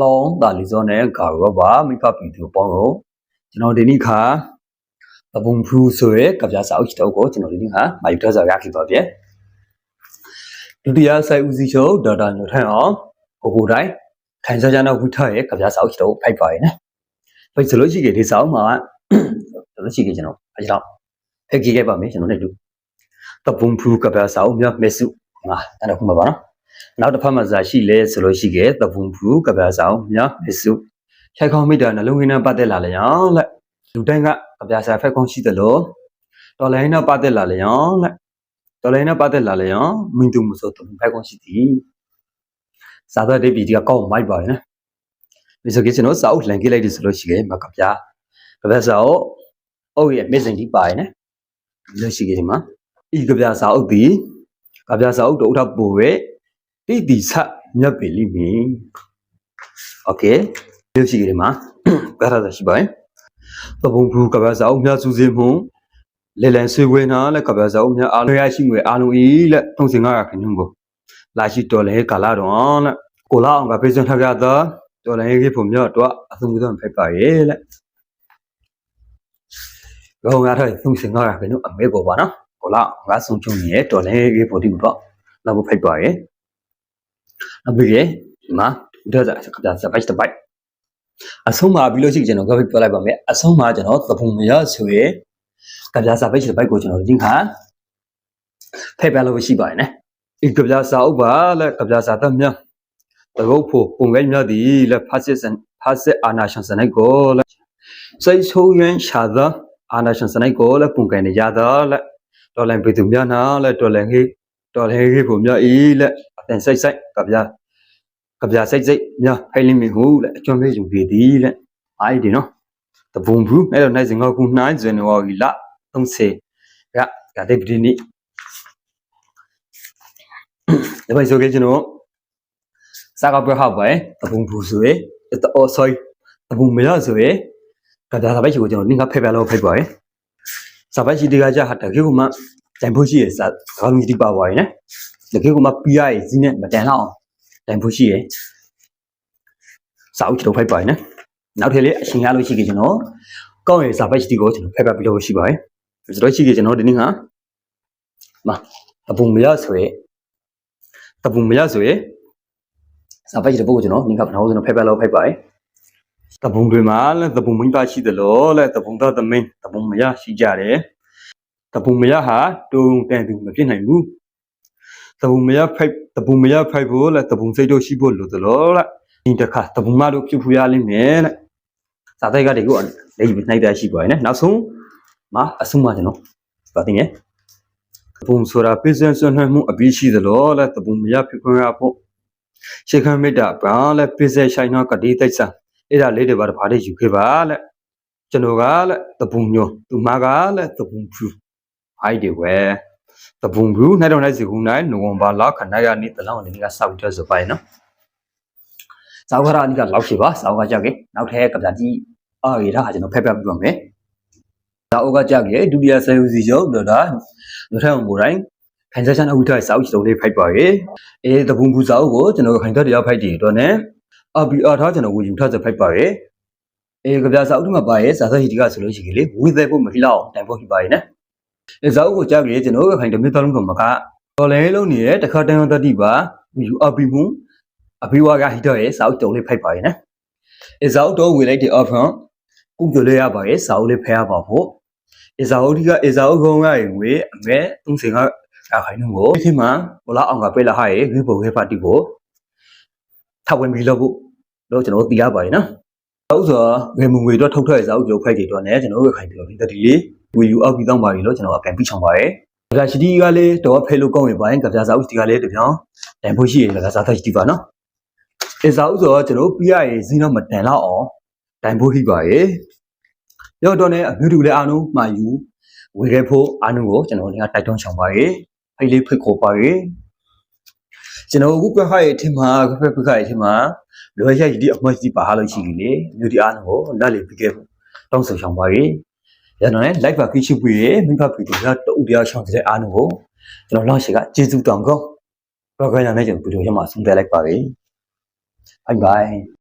long da li zo ne ga ro ba mi pa pi tu pong ro ကျွန်တော်ဒီနေ့ခါတပုံဖူးဆိုရဲကပြားစာအုပ်တော့ကိုကျွန်တော်ဒီနေ့ခါမာယူထားစာရခဲ့ပါဗျဒုတိယဆိုင်ဦးစီးချုပ်ဒေါက်တာညိုထန်အောင်ကိုတိုင်းထိုင်စားကြတော့ဝိထားရဲ့ကပြားစာအုပ်တော့ဖိုက်ပါရဲ့နော်ဖိုက်ဆိုလို့ရှိကြဒီစာအုပ်မှာဆိုလို့ရှိကြကျွန်တော်အဲကြောင့်ဖက်ကြည့်ခဲ့ပါမယ်ကျွန်တော်လည်းတပုံဖူးကပြားစာအုပ်မြတ်မေစုဟာအဲ့တော့ခုမှာပါနော်နောက်တစ်ဖက်မှာဇာရှိလဲဆိုလို့ရှိကြတပုံဖူးကပြားစာအုပ်မြတ်မေစုခိုင်ခေါမိတာနှလုံးရင်းနဲ့ပတ်သက်လာလေရောလက်လူတိုင်းကအပြာစာဖက်ကောင်းရှိတယ်လို့တော်လိုင်းနဲ့ပတ်သက်လာလေရောလက်တော်လိုင်းနဲ့ပတ်သက်လာလေရောမင်းတို့မစိုးတော့ဖက်ကောင်းရှိသည်စာသားတဲ့ပြည်ကကောင်းမိုက်ပါရဲ့နော်ဒီဆိုကြကျွန်တော်စာအုပ်လန်ကြည့်လိုက်တယ်ဆိုလို့ရှိရင်မကပြာစာအုပ်အုပ်ရဲ့မစ်စင်ဒီပါရဲ့နော်လို့ရှိကြဒီမှာဤကပြာစာအုပ်ဒီကပြာစာအုပ်တို့ထပ်ပို့ရဲ့တိဆက်မြတ်ပေလိမီโอเคလို့ရှိကြတယ်မှာကရတာရှိပါရဲ့တပုံဘူးကပ္ပစာအုပ်များစုစည်းမှုလေလံဆွေးဝဲနာလက်ကပ္ပစာအုပ်များအားလုံးရရှိငွေအားလုံးဤလက်3500ခန့်ကိုလာရှိတော်လဲကာလာတော့လက်ကိုလာအောင်ကပေးစွမ်းထားကြတော့တော်လဲကြီးဖို့မြော့တော့အသုံးပြုတော့ဖိုက်ပါရဲ့လက်ဘောငါထား3500ခန့်အမေပေါ်ပါနော်ကိုလာငါဆုံးချုံရဲ့တော်လဲကြီးဖို့ဒီတော့လာဖို့ဖိုက်ပါရဲ့အမေကြီးဒီမှာဒါကပ္ပစာပိုက်တစ်ပိုက်အဆုံးမှာပြီးလို့ရှိရင်ကျွန်တော်ကပြောလိုက်ပါမယ်အဆုံးမှာကျွန်တော်သဘုံမရဆိုရဲကပြားစာပိတ်တဲ့ဘိုက်ကိုကျွန်တော်ဒီခါဖက်ပြလို့ရှိပါတယ်နော်ဒီကပြားစာဥပ္ပါလက်ကပြားစာတမ်းမြတကုတ်ဖို့ပုံကိန်းမြသည်လက်ဖတ်စစ်အာနာရှင်စနိုက်ကိုလက်စိတ်ဆိုးရင်းရှာသောအာနာရှင်စနိုက်ကိုလက်ပုံကိန်းနေရသောလက်တော်လန်ပြည်သူများနာလက်တော်လန်ဟေးဖို့မြဤလက်အတန်စိတ်ကပြားစိတ်မြဖိုင်လိမီဟုလက်အကျွမ်းပေးယူပြီးသည်လက်အားဒီနော်တပုံဘူးအဲ့တော့နိုင်စင်ကောက်ခုနိုင်ဇန်နဝါရီလ30ကတဲ့ပြည်နီဒီဘက်ဆိုကြကျွန်တော်စာကပြဟောက်ပဲတပုံဘူးဆိုရဲsorry တပုံမရဆိုရဲကဒါစာပိုက်ရှိကိုကျွန်တော်နင်းကဖက်လို့ဖိုက်ပါရဲ့စာပိုက်ရှိတကကြဟာတကယ်ကမှတိုင်ဖို့ရှိရစာကောင်းကြီးတိပါပါရဲ့နော်တကယ်ကမှပြရရဲ့ဇင်းနဲ့မတန်တော့တိုင်ဖို့ရှိရဲ့စာအုပ်ကျွန်တော်ဖိုက်ပါရဲ့နော်နောက်ထပ်လေးအရှင်ရလို့ရှိကြကျွန်တော်ကောင်းရဲ့စာပိုက်ရှိကိုကျွန်တော်ဖက်ပြီးလို့ရှိပါရဲ့ဆိုတော့ရှိကြကျွန်တော်ဒီနေ့ကမတပုံမရဆိုရဲစာပိုက်ရှိတဲ့ပုဂ္ဂိုလ်ကျွန်တော်နင်းကပထမဆုံးဖက်လို့ဖိုက်ပါရဲ့တပုံတွေမှာလည်းတပုံမင်းပါရှိတယ်လို့လည်းတပုံသားသမင်းတပုံမရရှိကြတယ်တပုံမရဟာတုံတန်သူမဖြစ်နိုင်ဘူးတပုံမရဖိုက်ဖို့လည်းတပုံစိတ်တို့ရှိဖို့လိုတယ်လို့လားဒီတစ်ခါတပုံမတို့ပြုတ်ဖူရလိမ့်မယ်တဲ့စာတိုက်ကတည်းကလည်းနိုင်တာရှိပါရဲ့နောက်ဆုံးမှာအဆုံးမှာကျွန်တော်ဗာတင်ရဲ့တပုံဆိုတာပြည့်စုံစွမ်းနှံမှုအပြီးရှိတယ်လို့လည်းတပုံမရဖြစ်ခွင့်ရဖို့ရှေခံမေတ္တာဘာလည်းပြည့်စုံဆိုင်တော့ကတိတိတ်ဆာအဲ့ဒါလေးတွေပါတပါးလေးယူခဲ့ပါလက်ကျွန်တော်ကလက်တပုံညောသူမကလက်တပုံဖြူအိုက်တွေဝဲတပုံဖြူနဲ့တော့လိုက်စီခုနိုင်နိုဝင်ဘာလခဏရနေ့တလောင်းနေကစောက်တဲ့ဆိုပိုင်းနော်စောက်ခရာနေ့ကလောက်ရှိပါစောက်ကကြောက်ကေနောက်ထဲကပြကြီးအော်ရတာကျွန်တော်ဖက်ပြပြပါမယ်စောက်ကကြောက်ကေဒုတိယဆယ်ဦးစီချုပ်တော့ဒါတို့ထဲကိုတိုင်းခိုင်စားချန်အဝိထားစောက်ချီတုံးလေးဖိုက်ပါရဲ့တပုံဖြူစောက်ကိုကျွန်တော်ခိုင်ထားတရားဖိုက်တည်တော့နဲ့အဘီအားထားကျွန်တော်ကိုယူထားစဖိုက်ပါရဲ့ကပြာစာအုပ်ထမှာပါရဲ့စာသရှိတီကဆိုလို့ရှိရင်လေဝိသက်ဖို့မဟိလောက်တိုင်ဖို့ရှိပါရဲ့နော်စာအုပ်ကိုကြောက်ကြကျွန်တော်ခိုင်တမစ်သားလုံးတော့မကတော်လဲလုံးနေရဲ့တခါတန်းတတိပါယူအဘီမှုအဘီဝါကဟိတော့ရဲ့စာအုပ်တုံးလေးဖိုက်ပါရဲ့နော်စာအုပ်တော့ဝေလိုက်တဲ့ option ကုကြလေးရပါရဲ့စာအုပ်လေးဖဲရပါဖို့စာအုပ်ကုန်းရရင်ဝေအမဲ35ခိုင်နှုန်းကိုဒီမှာဘလာအောင်ကပေးလာဟာရဲ့ဝိဘုံခေပါတိဖို့ထပ်ဝင်ပြီးလို့ကျွန်တော်သိရပါရဲ့နော်ဟုတ်ဆိုငွေမငွေတော့ထုတ်ထွက်ရအောင်ကျွန်တော်ဖိုက်တွေတော့ねကျွန်တော်တို့ခိုင်တယ်ဒီတတိလေးဝီယူအောက်ပြီးတော့ပါပြီလို့ကျွန်တော်အပြန်ပြီးချောင်းပါရဲ့ဒါရှိတီကလေးတော့ဖဲလို့ကောင်းရင်ပါရင်ကပြာစာအုပ်ဒီကလေးတပြောင်းတန်ဖို့ရှိရကစားသက်ရှိတီပါနော်စာအုပ်ဆိုကျွန်တော်ပြရရင်ဇင်းတော့မတန်တော့အောင်တန်ဖို့ရှိပါရဲ့ရောတော့ねအမျိုးတူလေးအားလုံးမှာယူဝေခဲ့ဖို့အားလုံးကိုကျွန်တော်ကတိုက်တွန်းချောင်းပါရဲ့ဖိတ်လေးဖိတ်ခေါ်ပါရဲ့ကျွန်တော်အခုကဟိုက်အထင်မှာကဖက်ပခိုက်အထင်မှာလွယ်ရိုက်ဒီအမတ်ကြီးပါလို့ရှိပြီလေမြို့ဒီအားလုံးကိုလက်လေးပြီးခဲ့ဖို့တောင်းဆိုချောင်းပါရဲ့ရတော့ね live ပါကိရှိပွေရဲ့မိဖက်ပြည်သူကတူတရားချောင်းတဲ့အားလုံးကိုကျွန်တော်လောက်ရှိကကျေးဇူးတောင်းကော program နဲ့ကျွန်တော်ဗီဒီယိုရမှာဆုံးသက်လိုက်ပါပြီ bye bye